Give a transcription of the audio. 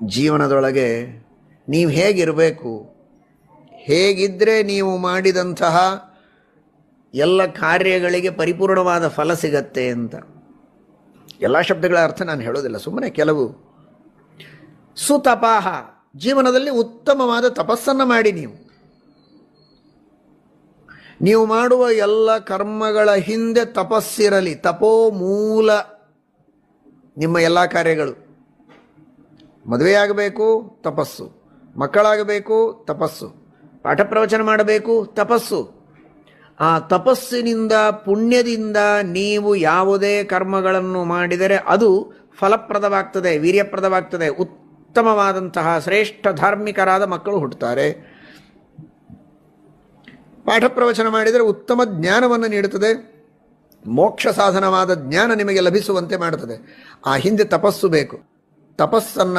ಜೀವನದೊಳಗೆ ನೀವು ಹೇಗಿರಬೇಕು, ಹೇಗಿದ್ದರೆ ನೀವು ಮಾಡಿದಂತಹ ಎಲ್ಲ ಕಾರ್ಯಗಳಿಗೆ ಪರಿಪೂರ್ಣವಾದ ಫಲ ಸಿಗತ್ತೆ ಅಂತ. ಎಲ್ಲ ಶಬ್ದಗಳ ಅರ್ಥ ನಾನು ಹೇಳೋದಿಲ್ಲ, ಸುಮ್ಮನೆ ಕೆಲವು. ಸುತಪಾಹ, ಜೀವನದಲ್ಲಿ ಉತ್ತಮವಾದ ತಪಸ್ಸನ್ನು ಮಾಡಿ. ನೀವು ಮಾಡುವ ಎಲ್ಲ ಕರ್ಮಗಳ ಹಿಂದೆ ತಪಸ್ಸಿರಲಿ. ತಪೋ ಮೂಲ ನಿಮ್ಮ ಎಲ್ಲ ಕಾರ್ಯಗಳು. ಮದುವೆಯಾಗಬೇಕು ತಪಸ್ಸು, ಮಕ್ಕಳಾಗಬೇಕು ತಪಸ್ಸು, ಪಾಠ ಪ್ರವಚನ ಮಾಡಬೇಕು ತಪಸ್ಸು. ಆ ತಪಸ್ಸಿನಿಂದ, ಪುಣ್ಯದಿಂದ ನೀವು ಯಾವುದೇ ಕರ್ಮಗಳನ್ನು ಮಾಡಿದರೆ ಅದು ಫಲಪ್ರದವಾಗ್ತದೆ, ವೀರ್ಯಪ್ರದವಾಗ್ತದೆ. ಉತ್ತಮವಾದಂತಹ ಶ್ರೇಷ್ಠ ಧಾರ್ಮಿಕರಾದ ಮಕ್ಕಳು ಹುಟ್ಟುತ್ತಾರೆ. ಪಾಠ ಪ್ರವಚನ ಮಾಡಿದರೆ ಉತ್ತಮ ಜ್ಞಾನವನ್ನು ನೀಡುತ್ತದೆ, ಮೋಕ್ಷ ಸಾಧನವಾದ ಜ್ಞಾನ ನಿಮಗೆ ಲಭಿಸುವಂತೆ ಮಾಡುತ್ತದೆ. ಆ ಹಿಂದೆ ತಪಸ್ಸು ಬೇಕು. ತಪಸ್ಸನ್ನು